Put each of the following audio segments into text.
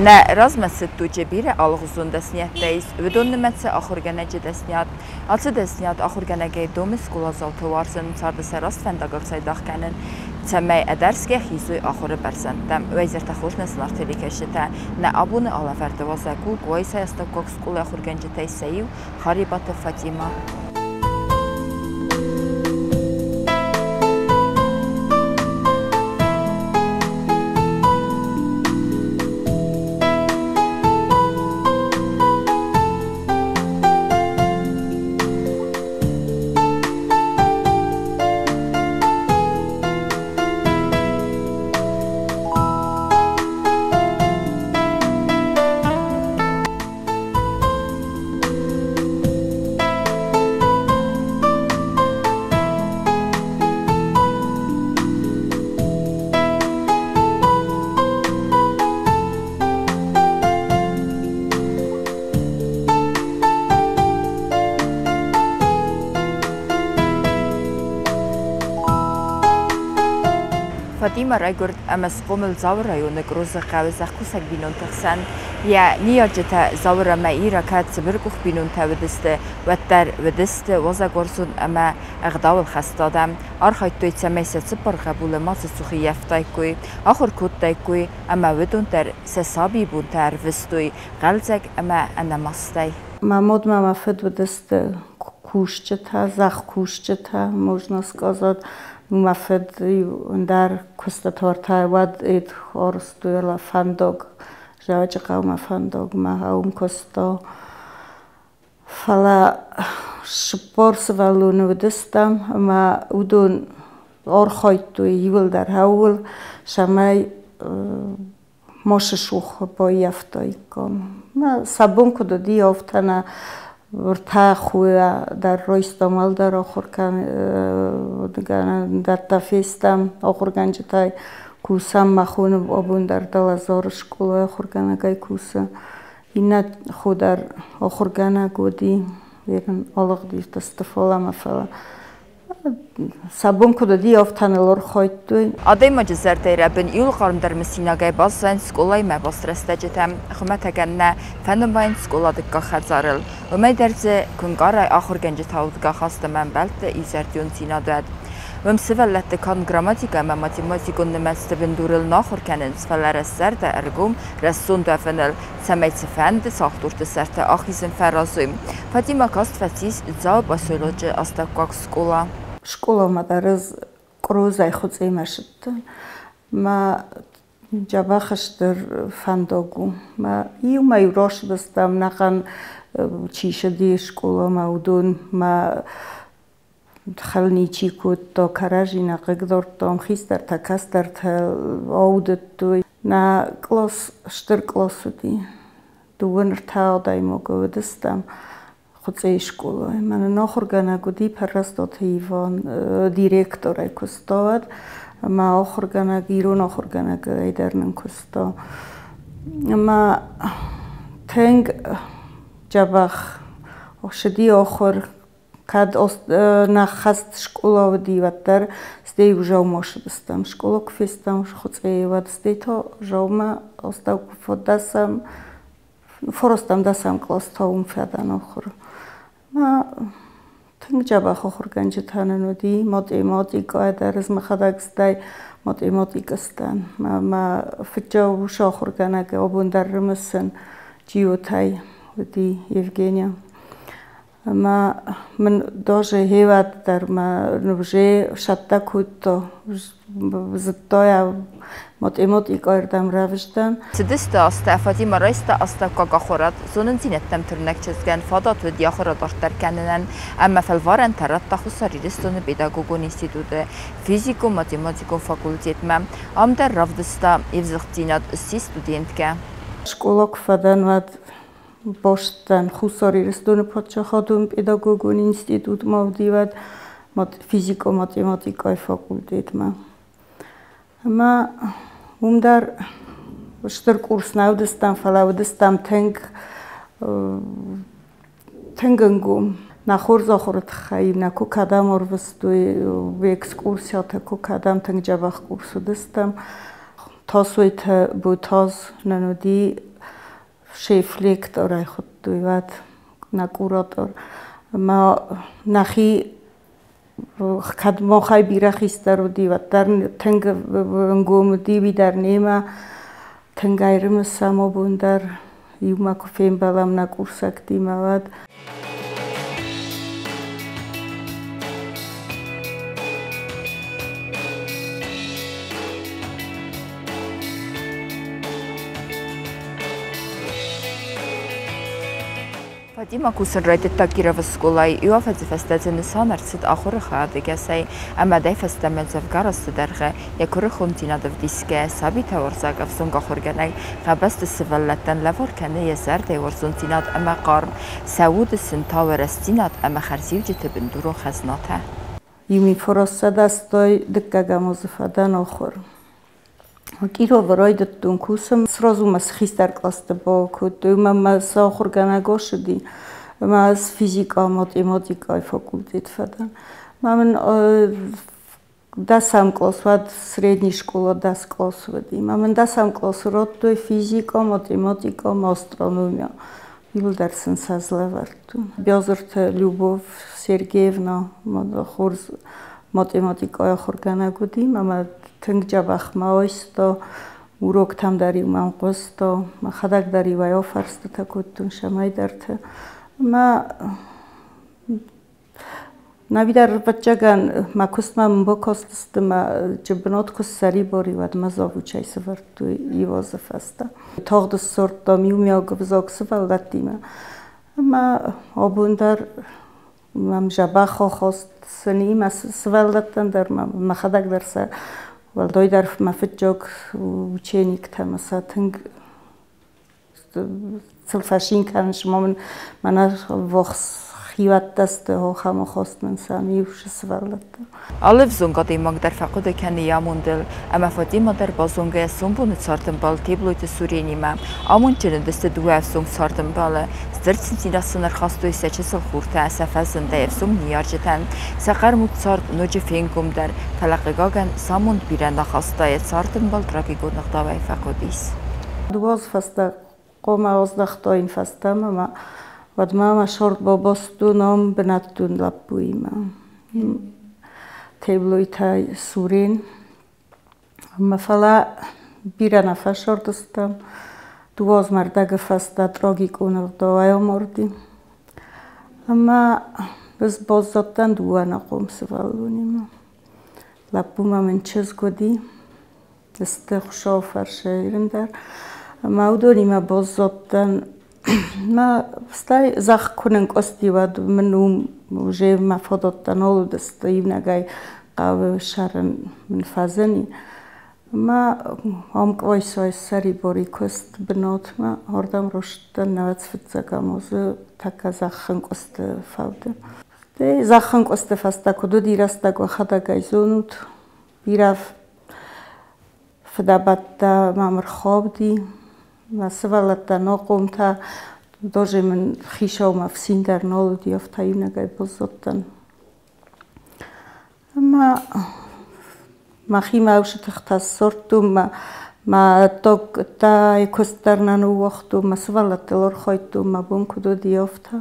نه رزمست تو جبیر آلغزون دستنیت دیس و دون نمت آخرگانه جدستنیت آلت دستنیت آخرگانه گی دوم سکولا زالت وارزن سرد سراست فندگار سایداخ کنن تمی ادرسکی خیزوی آخر برسندم ویزرت خوش نسنار تلیکشته نه آبون alăvărd وزگو گوی سایست کوک سکولا آخرگانه تیسیو خریبات فاطیمه فاطمه رایگرد امس قومل زاور یون گروز قوزه کوسک بینون تخسن یا نیاجت زاور مایر کات سبرگوخ بینون تودسته و در ودسته وزا گرزون اما اقدام خستادم آرخای توی تمیس سپر قبول ماس سخی یفتای کوی آخر کود تای کوی اما ودون در سسابی بود در وستوی غلزک اما انماستای محمود مفد ودسته کوشچتا زخ کوشچتا можно сказать Мафед در کستتورتای ود اید خورستویلا فندق جوج قوم فندق ما هم کستا فلا شپارس ولون ودستم ما ودون آرخایت توی یول در هول شمای ماش شوخ با یفتای کم ما سبون کدو دی افتنه ورتا خویا در رویستامال در آخر کن در تفیستم آخر گنجتای کوسم مخون آبون در دلزار شکل آخر گنگای کوسه اینا خود در آخر گنگودی بیرن آلق دیفت استفاده مفلا سبون کد دی افتن لور خواهد دوی. آدم مجزر تیره بن ایل قارم در مسیناگای بازن سکولای مباز رستجتم خمت اگرنه فندم باین سکولا دکا خزارل و می درزه کنگارای آخر گنج تاودگا خواست من بلت ایزردیون سینا داد. و مسئولت کان گراماتیکا و ماتیماتیکون نمست بندورل ناخور کنن سفلر سرد ارگوم رسون دفنل سمیت فند ساختورت سرد آخیزن فرازویم. فاطیمه کاست فتیس زاو باسولوچه استاکاک سکولا. شکولا مدرز کروزای خود زیمشت. ما جباخش در فنداگو. ما ایو ما یوراش دستم نخن چیشدی شکولا مودون ما خلنیچی کود تا کراژی نقدرتم خیستر تا کستر تا آودت توی نا کلاس شتر کلاسودی دوونر تا آدای موگو دستم خودزه شکولای من ناخرگانه گودی پرستات ایوان دیرکتورای کستاد ما آخرگانه گیرو ناخرگانه گای درنن کستا ما تنگ جبخ شدی آخر kad na hast škola vdivatar zdaj už moš dostam školu kvestam hocevat zdaj to žoma ostavku fodasam forostam dasam klastaum fadan okhur ma tngjaba khokhur ganjtananudi matematika dars makhadak zdaj matematikastan ma fitjaw shokhur ganaga obundarmisen jiotay vdi Evgenia ما من دوجه هیوت در ما نوجه شتا کودتا زدتای ماتematika اردم روشتم. سدست است فاطمه رایست است که خورد زنن زینتم ترنک چزگن فادات و دیاخور داشتر کنن اما فلوارن ترات تخصصی رستون پیداگوگو نیستیدوده فیزیک و ماتematik فاکولتیت مم ام در رفدستا ایفزختینات سی استودنت که شکولا کفدن و باشتن خصوصی رستون پادشاهادون پداگوگون اینستیتوت مودیوت فیزیک و ماتematikای فاکولتیت ما در شتر کورس نودستم فلاودستم تنگنگوم نخور زاخورت خیلی نکو کدام اروستوی و اکسکورسیات کو کدام تنگ جواب کورسو دستم تاسویت بوتاز ننودی شیف لکتورای خود دوید نکوراتور ما نخی خدمه خای بیرخیسته رو دیوید در تنگ انگوم دیوی در نیمه تنگ ایرم سما بوندر یوما کفیم بلام نکورسک دیمود Фатимъ кусън райдетта кирава скулай юа фазифестазен санарцит ахур хаадегасай амадай фестамен завгарасты дарга якуры хунтинадав диске саби таварзагав сунга хурганай габаст сиваллаттан лаваркане язардай варзунтинад ама қарм сауд синтаварастинад ама харзивжи тебендуру хазната Ими форосадастой дыккагамозыфадан охур Кирова райдеттун кусам сразу мас хистар класты бокут мама сахургана гошди мас физика математика факультет фадан маман дасам класс вад средняя школа дас класс вади маман дасам класс роттой физика математика астрономия Юлдарсын сазлаварту Бязырт Любовь Сергеевна мадахурз математика ахургана гуди мама تنجابخ ماویستا ورک تام داری من قستا ما خداک داری و یا فرست تا کتون شمای درت ما نبیدار بچگان ما کسم با کاست ما جبنات کس سری باری ود مزاو چای سفر تو ایواز فستا تاغد سرت دامیو میاگ بزاگ سفر دادیم ما آبوندر ما جبخ خواست سنی ما سفر دادن در ما خداک درس والدای در مفجوک وچینیک تماسا تنگ سلفشین کنش من وقت خیوت دسته ها خم خواست من سامیوش سوالت. آلف زنگ دیمگ در فقود کنی یاموندل اما فاطمه در بازونگه سومبون سارتن بال تبلویت سورینی ما آمون چند دست دوه زنگ سارتن باله زرتسنتی رسن خواستوی سچسل خورته سفزنده افسوم نیارجتن سقر مود سارت نوج فینگم در تلقیگاگن سامون بیرن نخواستای سارتن بال تراکی گود نقطاوی فقودیس. دواز فسته قوم آزدختا این فسته ما ود ما شرط با باستونم بناتون لبویم تبلوی تای سورین مثلا بیرن افشار دستم دواز مردگ فسته تراگی کنه دوای مردی اما بس باز زدن دوا نقوم سوالونیم لبوم من چیز گودی دست خوشا فرشایرن در اما دونیم باز زدن ما استای زخ کنن قصدی ود منوم وجه مفادات تنال دستایی نگای قوه شرن من فزنی ما هم قویسای سری باری کست بنات ما هردم رشد نوت فتزگم وزه تک زخن قصد فوده دی زخن قصد فسته کدو دیرستگ و خدگای زونود بیرف فدابت مامر خواب دی مسئولت ناقوم تا دوجه من خیشا و مفسین در نالو دیافتایی نگای بزدن اما خیم اوش تختص سرتم ما تا کستر ننو وقتو مسئولت دلار خواهیدو ما بون کدو دیافتا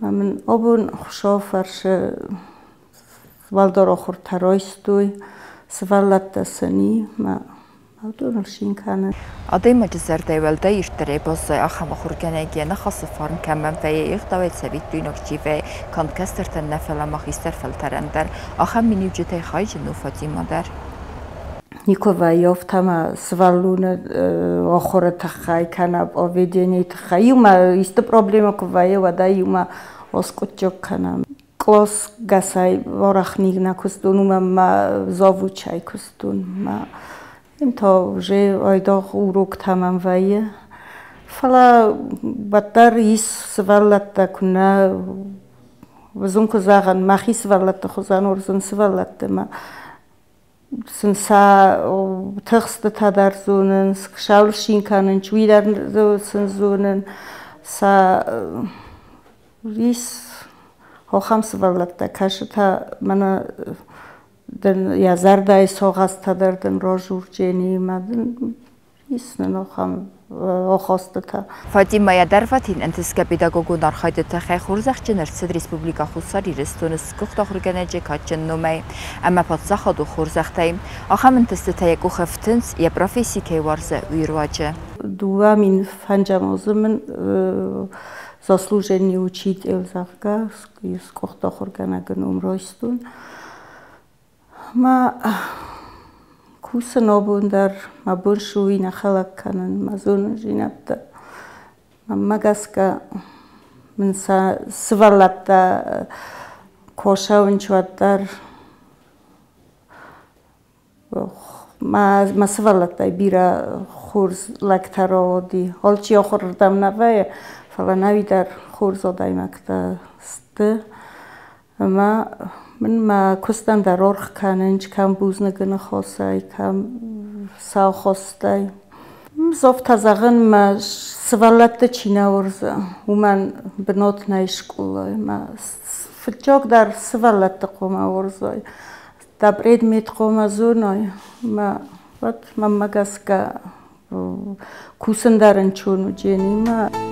من آبون خوشا فرش والدار آخور ترایستوی سولت دستنی ما Avtorskие kanal. Adayma cizerday velda irtere bozay axama xurganaygiye naxası farm kəmmən vəyə iqdavayt səbit düynokçi və kankəstərtən nəfələmaq istər fəltərəndər axam minivcitay xaycı Фатимъ dar. Никова ёфтама свалуна охора тахай канаб оведени тахай юма исто проблема ковая вада юма оскочок канам клос гасай ворахник на кустун ума завучай кустун ма تا وجه آیداخ اوروک تمام ویه فلا بدتر ایس سوالت کنه وزن که زاغن مخی سوالت خوزن ورزن سوالت ما سنسا تخست تدر زونن شاول شین کنن چوی در سنزونن سا ایس ها خم سوالت کاش تا من دن یا زردای سوغاست دردن راجور جنی مدن ایست نخم آخاسته. فاطمه درفتین انتسک پیداگوگون آرخایده تخی خورزخ جنرسد ریسپوبلیکا خوصاری رستونس کخت آخرگنه جکات جنومی اما پادزخ دو خورزخ تایم آخام انتسته تایگو خفتنس یا پروفیسی که وارزه ویرواجه. دوامین فنجاموزمن заслуженный учитель завка из кохта хоргана гном ройстун ма кусан обундар ма буншуи нахалак канан мазун жинапта магаска мен сварлатта кошаунчваттар ма сварлатта бира хурз лактароди холчи охордам наве فلانوی در خورزادای مکتست من کستم در آرخ کننج کم بوز نگنه خواستای کم ساو خواستای زفت تزاغن ما سوالت چینه ورزه و من بنات نیشکولای ما فجاق در سوالت قوم ورزای دبرید میت قوم زونای ما مگس که کوسندرن چونو جنی ما